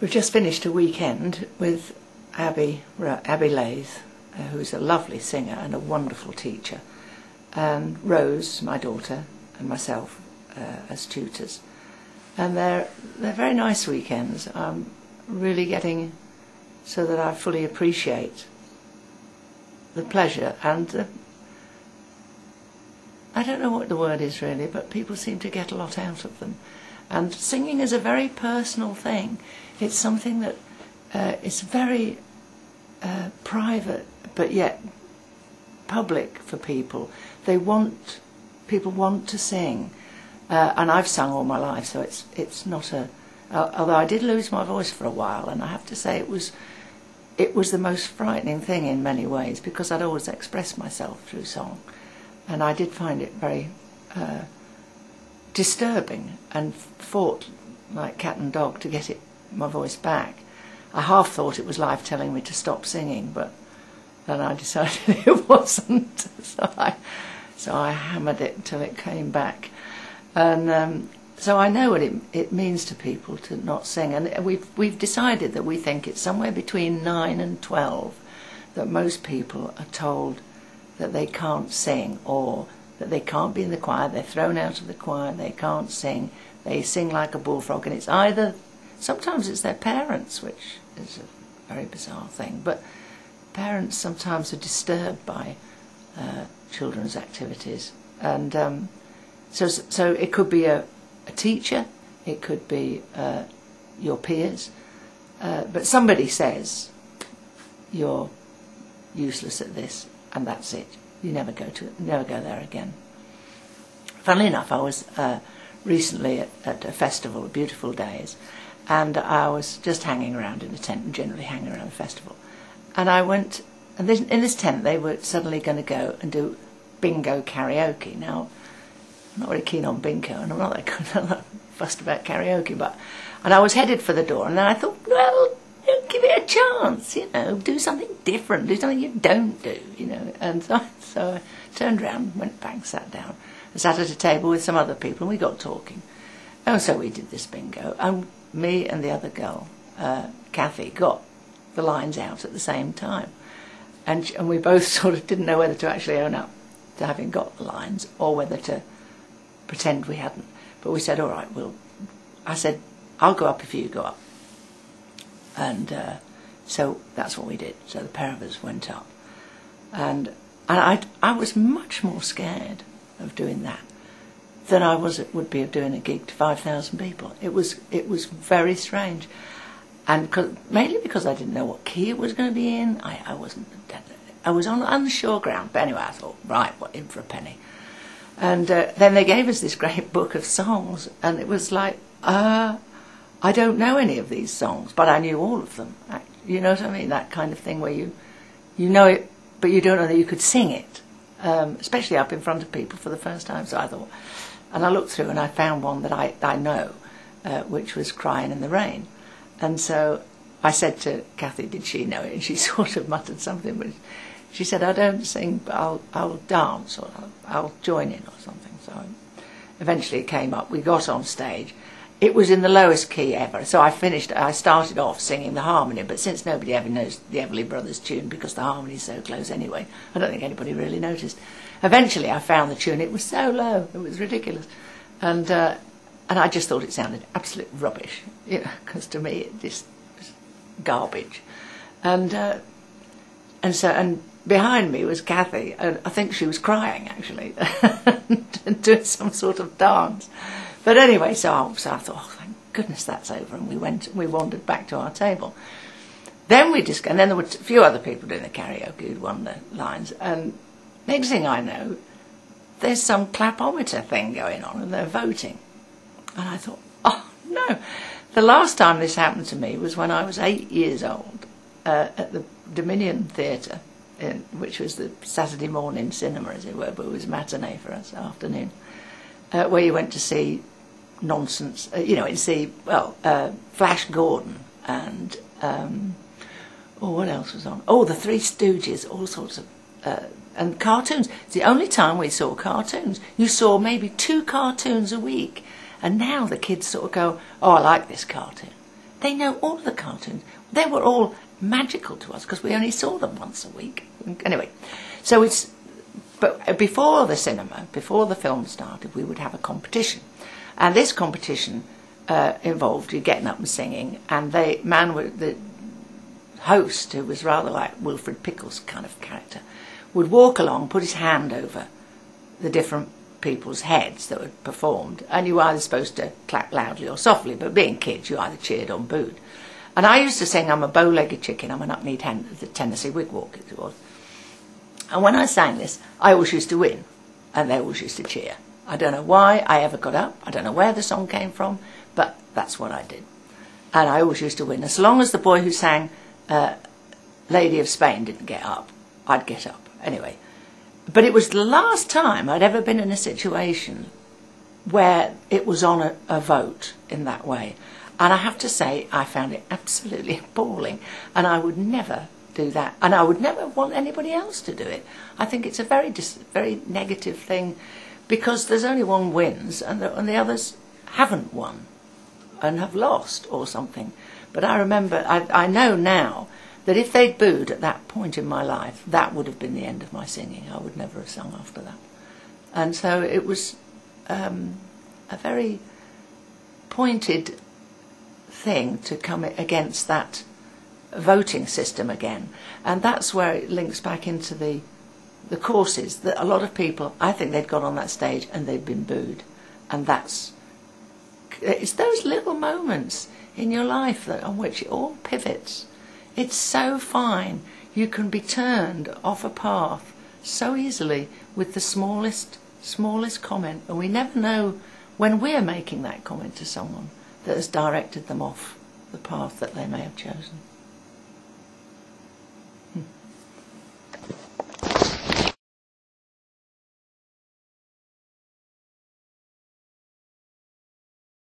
We've just finished a weekend with Abby Lath, who's a lovely singer and a wonderful teacher, and Rose, my daughter, and myself as tutors. And they're very nice weekends. I'm really getting so that I fully appreciate the pleasure and I don't know what the word is really, but people seem to get a lot out of them. And singing is a very personal thing. It's something that is very private, but yet public for people. People want to sing, and I've sung all my life, so it's not a. Although I did lose my voice for a while, and I have to say it was the most frightening thing in many ways, because I'd always expressed myself through song, and I did find it very disturbing, and fought like cat and dog to get my voice back. I half thought it was life telling me to stop singing, but then I decided it wasn't. So I hammered it until it came back, and so I know what it means to people to not sing. And we've decided that we think it's somewhere between 9 and 12 that most people are told that they can't sing, or that they can't be in the choir. They're thrown out of the choir. They can't sing. They sing like a bullfrog, and it's either sometimes it's their parents, which is a very bizarre thing, but parents sometimes are disturbed by children's activities, and so it could be a teacher, it could be your peers, but somebody says you're useless at this, and that's it. You never go there again. Funnily enough, I was recently at a festival, Beautiful Days, and I was just hanging around in a tent, and generally hanging around the festival. And I went, and in this tent they were suddenly going to go and do bingo karaoke. Now, I'm not very keen on bingo, and I'm not that fussed about karaoke, and I was headed for the door, and then I thought, well, give it a chance, do something different, do something you don't do, And so I turned round, went back, sat down, and sat at a table with some other people, and we got talking. And so we did this bingo, and me and the other girl, Kathy, got the lines out at the same time, and we both sort of didn't know whether to actually own up to having got the lines or whether to pretend we hadn't. But we said, all right, I said, I'll go up if you go up. And so that's what we did. So the pair of us went up, and I was much more scared of doing that than I would be of doing a gig to 5,000 people. It was very strange, and mainly because I didn't know what key it was going to be in. I was on unsure ground. But anyway, I thought, right, what, in for a penny. And then they gave us this great book of songs, and it was like, I don't know any of these songs, but I knew all of them. You know what I mean? That kind of thing where you know it, but you don't know that you could sing it, especially up in front of people for the first time. So I thought, and I looked through and I found one that I know, which was Crying in the Rain. And so I said to Kathy, did she know it? And she sort of muttered something, but she said, I don't sing, but I'll dance, or I'll join in or something. So eventually it came up. We got on stage. It was in the lowest key ever, so I started off singing the harmony, but since nobody ever knows the Everly Brothers tune because the harmony's so close anyway, I don't think anybody really noticed. Eventually I found the tune. It was so low, it was ridiculous, and I just thought it sounded absolute rubbish, because to me it just was garbage, and behind me was Kathy, and I think she was crying actually, and doing some sort of dance. But anyway, so I thought, oh, thank goodness that's over, and we wandered back to our table. Then and then there were a few other people doing the karaoke who'd won the lines, and next thing I know, there's some clapometer thing going on, and they're voting. And I thought, oh no. The last time this happened to me was when I was 8 years old, at the Dominion Theatre, which was the Saturday morning cinema, as it were, but it was matinee for us, afternoon, where you went to see nonsense, Flash Gordon, and what else was on? Oh, the Three Stooges, all sorts of, and cartoons. It's the only time we saw cartoons. You saw maybe 2 cartoons a week, and now the kids sort of go, oh, I like this cartoon. They know all of the cartoons. They were all magical to us because we only saw them once a week. Anyway, so but before the cinema, before the film started, we would have a competition. And this competition involved you getting up and singing, and the host, who was rather like Wilfred Pickles kind of character, would walk along, put his hand over the different people's heads that had performed, and you were either supposed to clap loudly or softly, but being kids, you either cheered or booed. And I used to sing, I'm a bow-legged chicken, I'm an up-kneed hen, the Tennessee wigwalk it was. And when I sang this, I always used to win, and they always used to cheer. I don't know why I ever got up, I don't know where the song came from, but that's what I did. And I always used to win. As long as the boy who sang Lady of Spain didn't get up, I'd get up. Anyway, but it was the last time I'd ever been in a situation where it was on a vote in that way. And I have to say, I found it absolutely appalling. And I would never do that. And I would never want anybody else to do it. I think it's a very negative thing, because there's only one wins and the others haven't won and have lost or something. But I remember, I know now, that if they'd booed at that point in my life, that would have been the end of my singing. I would never have sung after that. And so it was a very pointed thing to come against that voting system again. And that's where it links back into the courses, that a lot of people, I think they'd got on that stage and they'd been booed. And it's those little moments in your life on which it all pivots. It's so fine. You can be turned off a path so easily with the smallest comment. And we never know when we're making that comment to someone that has directed them off the path that they may have chosen.